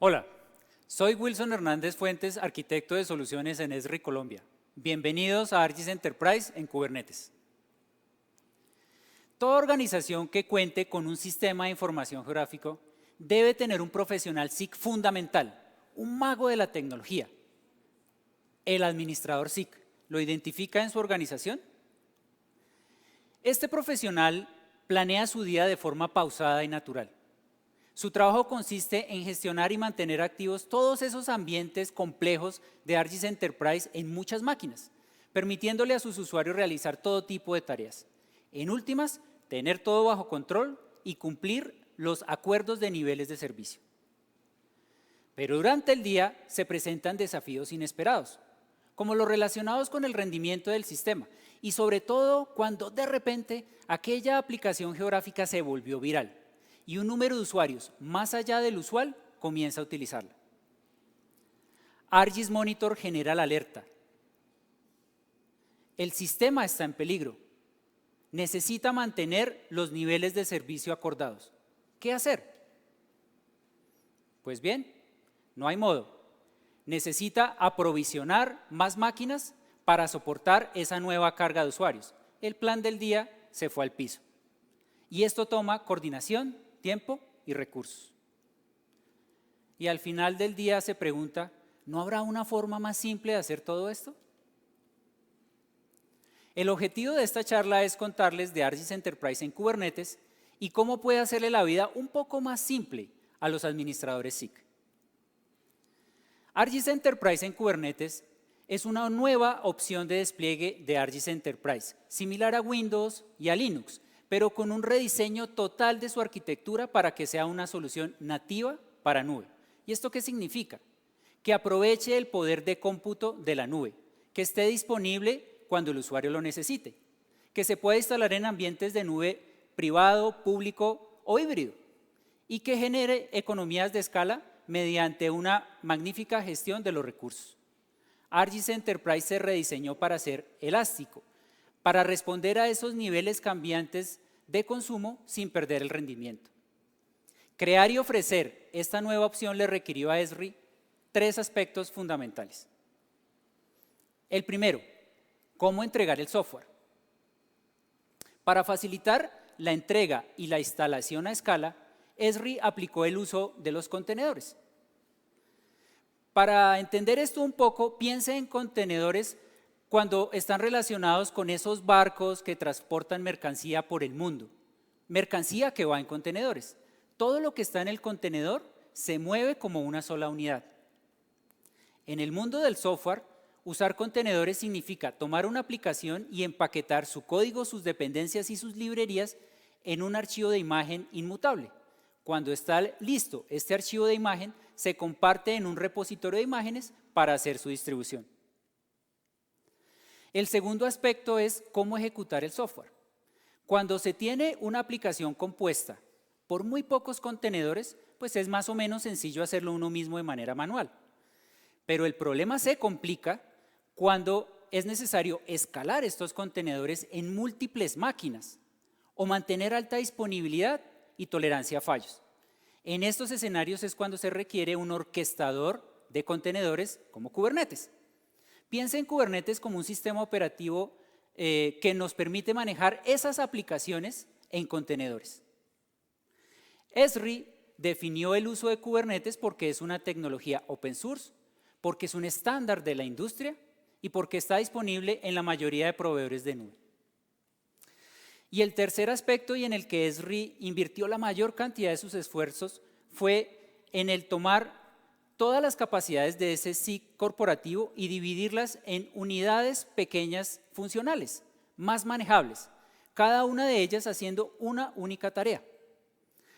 Hola, soy Wilson Hernández Fuentes, arquitecto de soluciones en Esri, Colombia. Bienvenidos a ArcGIS Enterprise en Kubernetes. Toda organización que cuente con un sistema de información geográfico debe tener un profesional SIC fundamental, un mago de la tecnología. El administrador SIC, ¿lo identifica en su organización? Este profesional planea su día de forma pausada y natural. Su trabajo consiste en gestionar y mantener activos todos esos ambientes complejos de ArcGIS Enterprise en muchas máquinas, permitiéndole a sus usuarios realizar todo tipo de tareas. En últimas, tener todo bajo control y cumplir los acuerdos de niveles de servicio. Pero durante el día se presentan desafíos inesperados, como los relacionados con el rendimiento del sistema y sobre todo cuando de repente aquella aplicación geográfica se volvió viral y un número de usuarios más allá del usual comienza a utilizarla. ArcGIS Monitor genera la alerta. El sistema está en peligro. Necesita mantener los niveles de servicio acordados. ¿Qué hacer? Pues bien, no hay modo. Necesita aprovisionar más máquinas para soportar esa nueva carga de usuarios. El plan del día se fue al piso. Y esto toma coordinación, tiempo y recursos. Y al final del día se pregunta, ¿no habrá una forma más simple de hacer todo esto? El objetivo de esta charla es contarles de ArcGIS Enterprise en Kubernetes y cómo puede hacerle la vida un poco más simple a los administradores SIC. ArcGIS Enterprise en Kubernetes es una nueva opción de despliegue de ArcGIS Enterprise, similar a Windows y a Linux, pero con un rediseño total de su arquitectura para que sea una solución nativa para nube. ¿Y esto qué significa? Que aproveche el poder de cómputo de la nube, que esté disponible cuando el usuario lo necesite, que se pueda instalar en ambientes de nube privado, público o híbrido, y que genere economías de escala mediante una magnífica gestión de los recursos. ArcGIS Enterprise se rediseñó para ser elástico, para responder a esos niveles cambiantes de consumo sin perder el rendimiento. Crear y ofrecer esta nueva opción le requirió a Esri 3 aspectos fundamentales. El primero, cómo entregar el software. Para facilitar la entrega y la instalación a escala, Esri aplicó el uso de los contenedores. Para entender esto un poco, piense en contenedores cuando están relacionados con esos barcos que transportan mercancía por el mundo, mercancía que va en contenedores. Todo lo que está en el contenedor se mueve como una sola unidad. En el mundo del software, usar contenedores significa tomar una aplicación y empaquetar su código, sus dependencias y sus librerías en un archivo de imagen inmutable. Cuando está listo este archivo de imagen, se comparte en un repositorio de imágenes para hacer su distribución. El segundo aspecto es cómo ejecutar el software. Cuando se tiene una aplicación compuesta por muy pocos contenedores, pues es más o menos sencillo hacerlo uno mismo de manera manual. Pero el problema se complica cuando es necesario escalar estos contenedores en múltiples máquinas o mantener alta disponibilidad y tolerancia a fallos. En estos escenarios es cuando se requiere un orquestador de contenedores como Kubernetes. Piensa en Kubernetes como un sistema operativo que nos permite manejar esas aplicaciones en contenedores. Esri definió el uso de Kubernetes porque es una tecnología open source, porque es un estándar de la industria y porque está disponible en la mayoría de proveedores de nube. Y el tercer aspecto y en el que Esri invirtió la mayor cantidad de sus esfuerzos fue en el tomar todas las capacidades de ese SIC corporativo y dividirlas en unidades pequeñas funcionales, más manejables, cada una de ellas haciendo una única tarea.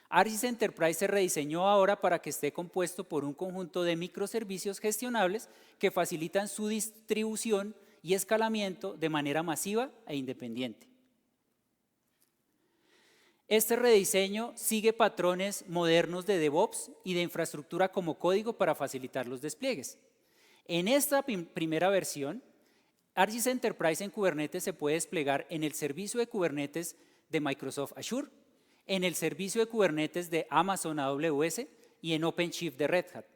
ArcGIS Enterprise se rediseñó ahora para que esté compuesto por un conjunto de microservicios gestionables que facilitan su distribución y escalamiento de manera masiva e independiente. Este rediseño sigue patrones modernos de DevOps y de infraestructura como código para facilitar los despliegues. En esta primera versión, ArcGIS Enterprise en Kubernetes se puede desplegar en el servicio de Kubernetes de Microsoft Azure, en el servicio de Kubernetes de Amazon AWS y en OpenShift de Red Hat.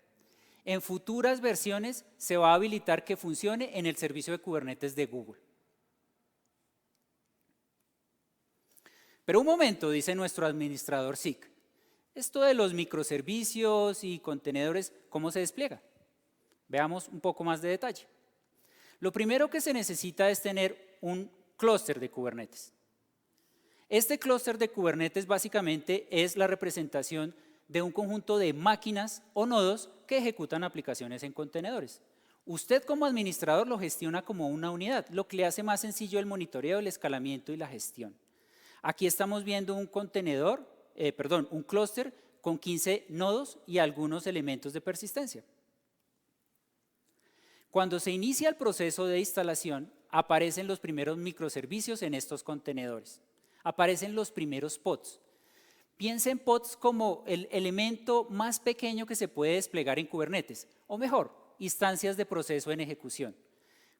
En futuras versiones se va a habilitar que funcione en el servicio de Kubernetes de Google. Pero un momento, dice nuestro administrador SIG, esto de los microservicios y contenedores, ¿cómo se despliega? Veamos un poco más de detalle. Lo primero que se necesita es tener un clúster de Kubernetes. Este clúster de Kubernetes básicamente es la representación de un conjunto de máquinas o nodos que ejecutan aplicaciones en contenedores. Usted como administrador lo gestiona como una unidad, lo que le hace más sencillo el monitoreo, el escalamiento y la gestión. Aquí estamos viendo un un clúster con 15 nodos y algunos elementos de persistencia. Cuando se inicia el proceso de instalación, aparecen los primeros microservicios en estos contenedores. Aparecen los primeros pods. Piensen pods como el elemento más pequeño que se puede desplegar en Kubernetes, o mejor, instancias de proceso en ejecución.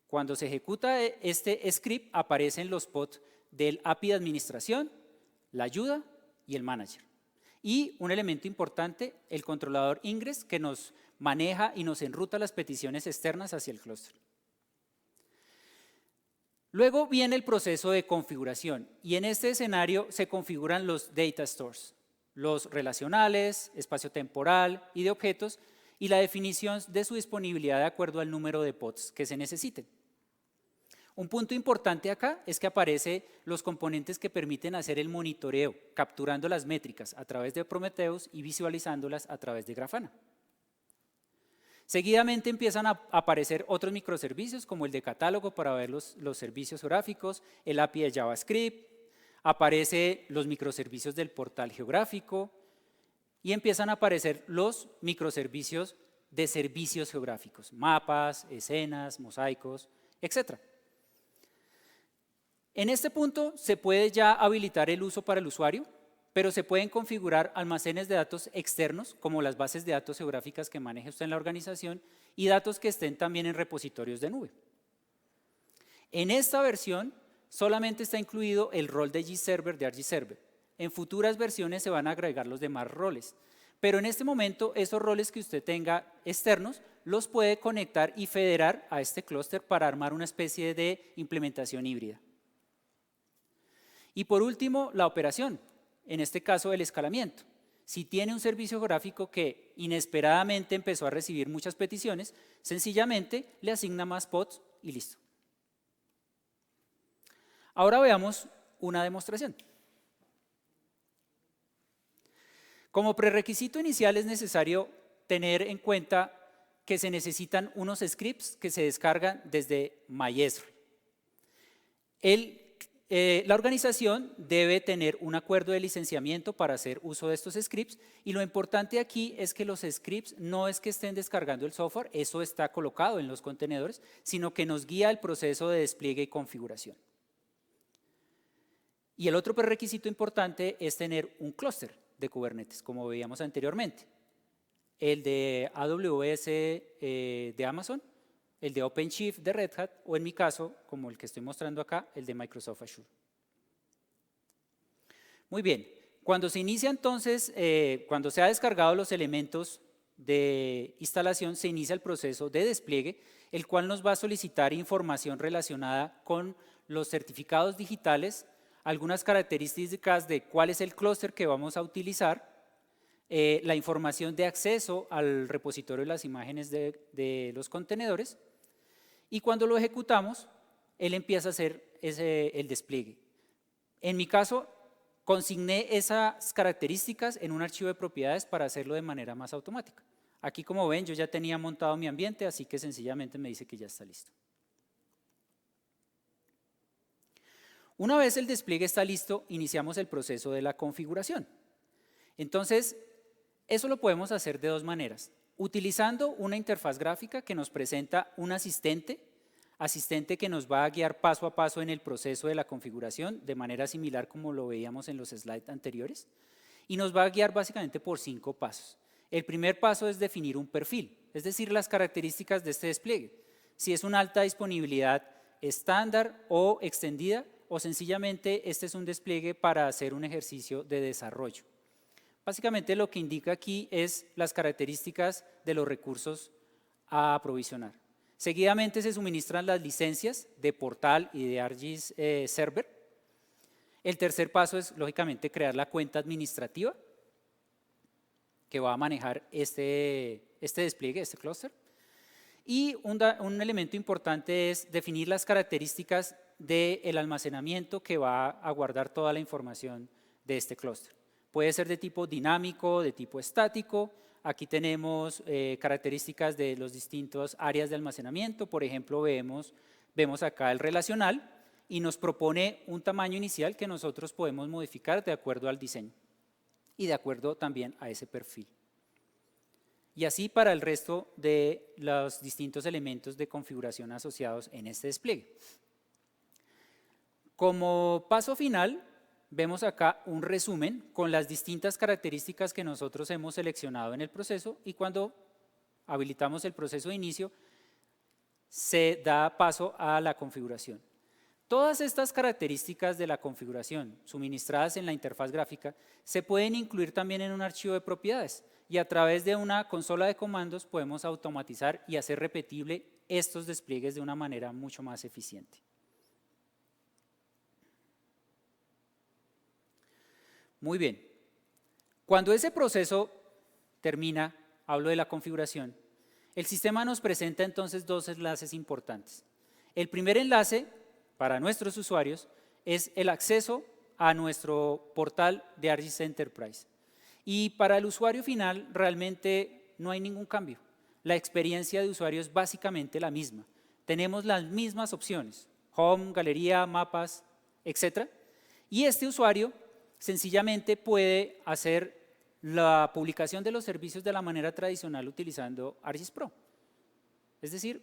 Cuando se ejecuta este script, aparecen los pods del API de administración, la ayuda y el manager. Y un elemento importante, el controlador ingress, que nos maneja y nos enruta las peticiones externas hacia el clúster. Luego viene el proceso de configuración y en este escenario se configuran los data stores, los relacionales, espacio temporal y de objetos y la definición de su disponibilidad de acuerdo al número de pods que se necesiten. Un punto importante acá es que aparecen los componentes que permiten hacer el monitoreo, capturando las métricas a través de Prometheus y visualizándolas a través de Grafana. Seguidamente empiezan a aparecer otros microservicios como el de catálogo para ver los servicios gráficos, el API de JavaScript, aparecen los microservicios del portal geográfico y empiezan a aparecer los microservicios de servicios geográficos, mapas, escenas, mosaicos, etc. En este punto se puede ya habilitar el uso para el usuario, pero se pueden configurar almacenes de datos externos, como las bases de datos geográficas que maneje usted en la organización, y datos que estén también en repositorios de nube. En esta versión solamente está incluido el rol de gserver de argserver. En futuras versiones se van a agregar los demás roles, pero en este momento esos roles que usted tenga externos los puede conectar y federar a este clúster para armar una especie de implementación híbrida. Y por último, la operación. En este caso, el escalamiento. Si tiene un servicio geográfico que inesperadamente empezó a recibir muchas peticiones, sencillamente le asigna más pods y listo. Ahora veamos una demostración. Como prerequisito inicial es necesario tener en cuenta que se necesitan unos scripts que se descargan desde MyEsri. La organización debe tener un acuerdo de licenciamiento para hacer uso de estos scripts y lo importante aquí es que los scripts no es que estén descargando el software, eso está colocado en los contenedores, sino que nos guía el proceso de despliegue y configuración. Y el otro prerequisito importante es tener un clúster de Kubernetes, como veíamos anteriormente. El de AWS de Amazon, el de OpenShift de Red Hat o en mi caso, como el que estoy mostrando acá, el de Microsoft Azure. Muy bien, cuando se inicia entonces, cuando se ha descargado los elementos de instalación, se inicia el proceso de despliegue, el cual nos va a solicitar información relacionada con los certificados digitales, algunas características de cuál es el clúster que vamos a utilizar, la información de acceso al repositorio de las imágenes de los contenedores y cuando lo ejecutamos, él empieza a hacer el despliegue. En mi caso, consigné esas características en un archivo de propiedades para hacerlo de manera más automática. Aquí, como ven, yo ya tenía montado mi ambiente, así que sencillamente me dice que ya está listo. Una vez el despliegue está listo, iniciamos el proceso de la configuración. Entonces, eso lo podemos hacer de dos maneras. Utilizando una interfaz gráfica que nos presenta un asistente que nos va a guiar paso a paso en el proceso de la configuración, de manera similar como lo veíamos en los slides anteriores, y nos va a guiar básicamente por 5 pasos. El primer paso es definir un perfil, es decir, las características de este despliegue. Si es una alta disponibilidad estándar o extendida, o sencillamente este es un despliegue para hacer un ejercicio de desarrollo. Básicamente lo que indica aquí es las características de los recursos a aprovisionar. Seguidamente se suministran las licencias de portal y de ArcGIS Server. El tercer paso es, lógicamente, crear la cuenta administrativa que va a manejar este despliegue, este clúster. Y un elemento importante es definir las características del almacenamiento que va a guardar toda la información de este clúster. Puede ser de tipo dinámico, de tipo estático. Aquí tenemos características de los distintos áreas de almacenamiento. Por ejemplo, vemos acá el relacional y nos propone un tamaño inicial que nosotros podemos modificar de acuerdo al diseño y de acuerdo también a ese perfil. Y así para el resto de los distintos elementos de configuración asociados en este despliegue. Como paso final, vemos acá un resumen con las distintas características que nosotros hemos seleccionado en el proceso, y cuando habilitamos el proceso de inicio, se da paso a la configuración. Todas estas características de la configuración suministradas en la interfaz gráfica se pueden incluir también en un archivo de propiedades, y a través de una consola de comandos podemos automatizar y hacer repetible estos despliegues de una manera mucho más eficiente. Muy bien, cuando ese proceso termina, hablo de la configuración, el sistema nos presenta entonces dos enlaces importantes. El primer enlace para nuestros usuarios es el acceso a nuestro portal de ArcGIS Enterprise. Y para el usuario final realmente no hay ningún cambio. La experiencia de usuario es básicamente la misma. Tenemos las mismas opciones, home, galería, mapas, etc. Y este usuario sencillamente puede hacer la publicación de los servicios de la manera tradicional utilizando ArcGIS Pro. Es decir,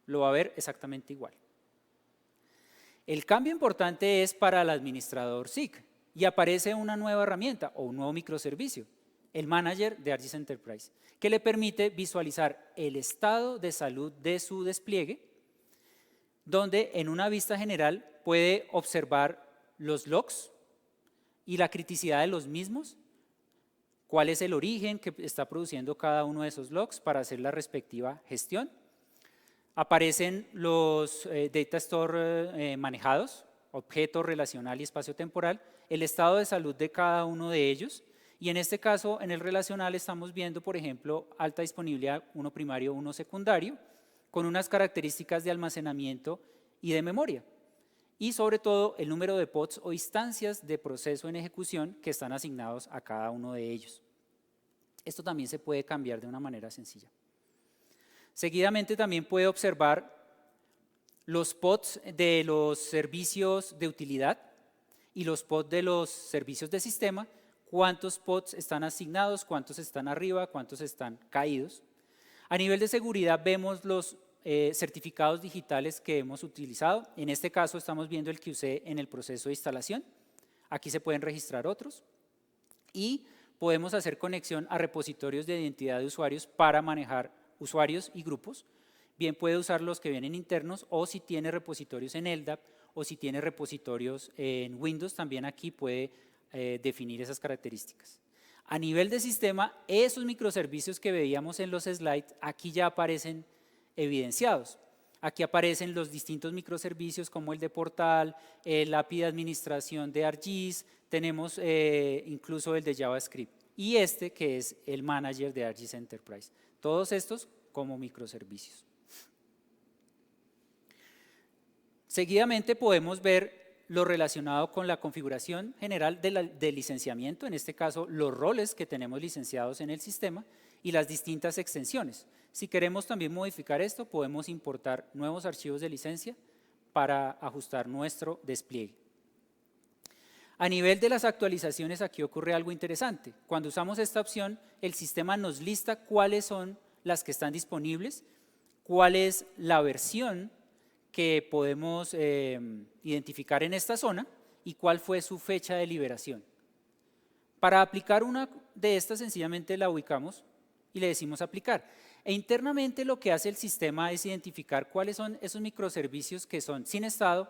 lo va a ver exactamente igual. El cambio importante es para el administrador SIG y aparece una nueva herramienta o un nuevo microservicio, el Manager de ArcGIS Enterprise, que le permite visualizar el estado de salud de su despliegue, donde en una vista general puede observar los logs y la criticidad de los mismos, cuál es el origen que está produciendo cada uno de esos logs para hacer la respectiva gestión. Aparecen los data store manejados, objeto, relacional y espacio temporal, el estado de salud de cada uno de ellos, y en este caso, en el relacional estamos viendo, por ejemplo, alta disponibilidad, uno primario, uno secundario, con unas características de almacenamiento y de memoria, y sobre todo el número de pods o instancias de proceso en ejecución que están asignados a cada uno de ellos. Esto también se puede cambiar de una manera sencilla. Seguidamente también puede observar los pods de los servicios de utilidad y los pods de los servicios de sistema, cuántos pods están asignados, cuántos están arriba, cuántos están caídos. A nivel de seguridad vemos los certificados digitales que hemos utilizado. En este caso estamos viendo el que usé en el proceso de instalación. Aquí se pueden registrar otros. Y podemos hacer conexión a repositorios de identidad de usuarios para manejar usuarios y grupos. Bien puede usar los que vienen internos, o si tiene repositorios en LDAP o si tiene repositorios en Windows, también aquí puede definir esas características. A nivel de sistema, esos microservicios que veíamos en los slides, aquí ya aparecen evidenciados. Aquí aparecen los distintos microservicios como el de portal, el API de administración de ArcGIS, tenemos incluso el de JavaScript y este que es el Manager de ArcGIS Enterprise. Todos estos como microservicios. Seguidamente podemos ver lo relacionado con la configuración general del licenciamiento, en este caso los roles que tenemos licenciados en el sistema y las distintas extensiones. Si queremos también modificar esto, podemos importar nuevos archivos de licencia para ajustar nuestro despliegue. A nivel de las actualizaciones, aquí ocurre algo interesante. Cuando usamos esta opción, el sistema nos lista cuáles son las que están disponibles, cuál es la versión que podemos identificar en esta zona y cuál fue su fecha de liberación. Para aplicar una de estas, sencillamente la ubicamos y le decimos aplicar. E internamente lo que hace el sistema es identificar cuáles son esos microservicios que son sin estado,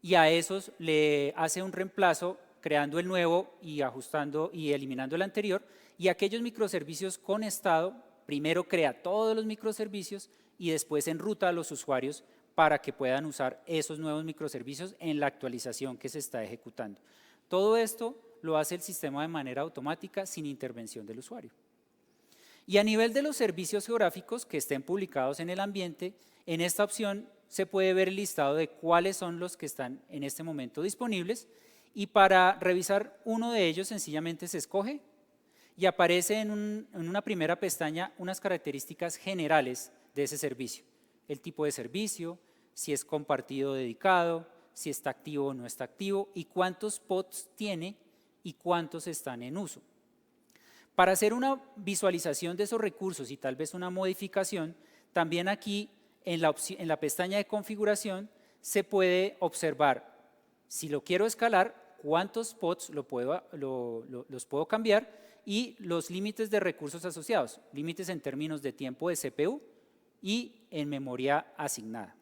y a esos le hace un reemplazo creando el nuevo y ajustando y eliminando el anterior, y aquellos microservicios con estado primero crea todos los microservicios y después enruta a los usuarios para que puedan usar esos nuevos microservicios en la actualización que se está ejecutando. Todo esto lo hace el sistema de manera automática sin intervención del usuario. Y a nivel de los servicios geográficos que estén publicados en el ambiente, en esta opción se puede ver el listado de cuáles son los que están en este momento disponibles, y para revisar uno de ellos sencillamente se escoge y aparece en una primera pestaña unas características generales de ese servicio. El tipo de servicio, si es compartido o dedicado, si está activo o no está activo y cuántos pods tiene y cuántos están en uso. Para hacer una visualización de esos recursos y tal vez una modificación, también aquí en la pestaña de configuración se puede observar, si lo quiero escalar, cuántos pods los puedo cambiar y los límites de recursos asociados, límites en términos de tiempo de CPU y en memoria asignada.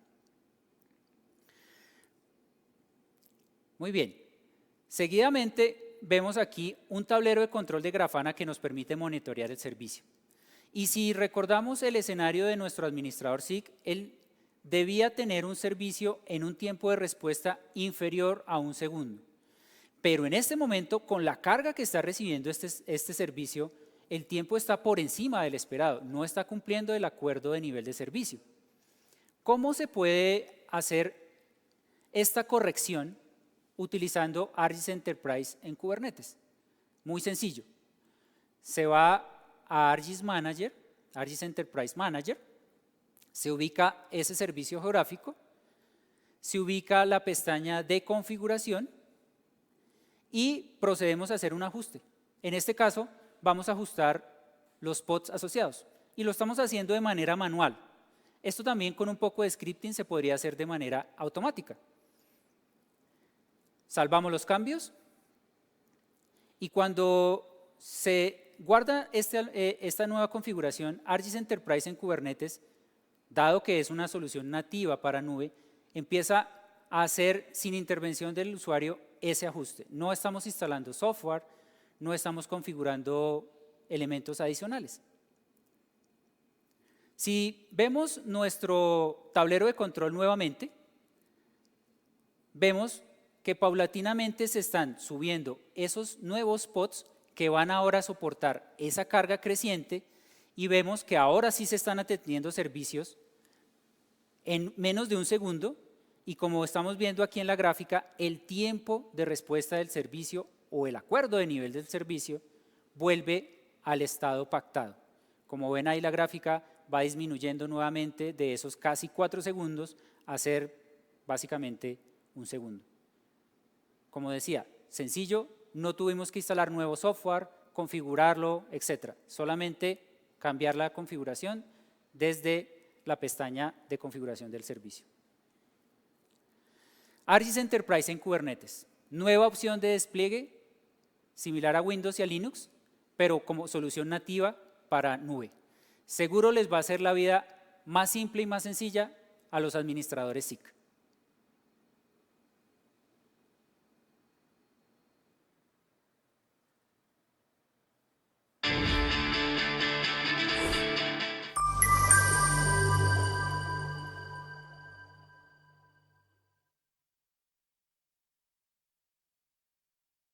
Muy bien, seguidamente vemos aquí un tablero de control de Grafana que nos permite monitorear el servicio. Y si recordamos el escenario de nuestro administrador SIG, él debía tener un servicio en un tiempo de respuesta inferior a 1 segundo. Pero en este momento, con la carga que está recibiendo este servicio, el tiempo está por encima del esperado, no está cumpliendo el acuerdo de nivel de servicio. ¿Cómo se puede hacer esta corrección utilizando ArcGIS Enterprise en Kubernetes? Muy sencillo. Se va a ArcGIS Manager, ArcGIS Enterprise Manager, se ubica ese servicio geográfico, se ubica la pestaña de configuración y procedemos a hacer un ajuste. En este caso, vamos a ajustar los pods asociados y lo estamos haciendo de manera manual. Esto también con un poco de scripting se podría hacer de manera automática. Salvamos los cambios y cuando se guarda esta nueva configuración, ArcGIS Enterprise en Kubernetes, dado que es una solución nativa para nube, empieza a hacer sin intervención del usuario ese ajuste. No estamos instalando software, no estamos configurando elementos adicionales. Si vemos nuestro tablero de control nuevamente, vemos que paulatinamente se están subiendo esos nuevos pods que van ahora a soportar esa carga creciente y vemos que ahora sí se están atendiendo servicios en menos de 1 segundo y como estamos viendo aquí en la gráfica, el tiempo de respuesta del servicio o el acuerdo de nivel del servicio vuelve al estado pactado. Como ven ahí la gráfica va disminuyendo nuevamente de esos casi 4 segundos a ser básicamente 1 segundo. Como decía, sencillo, no tuvimos que instalar nuevo software, configurarlo, etc. Solamente cambiar la configuración desde la pestaña de configuración del servicio. ArcGIS Enterprise en Kubernetes, nueva opción de despliegue, similar a Windows y a Linux, pero como solución nativa para nube. Seguro les va a hacer la vida más simple y más sencilla a los administradores SIG.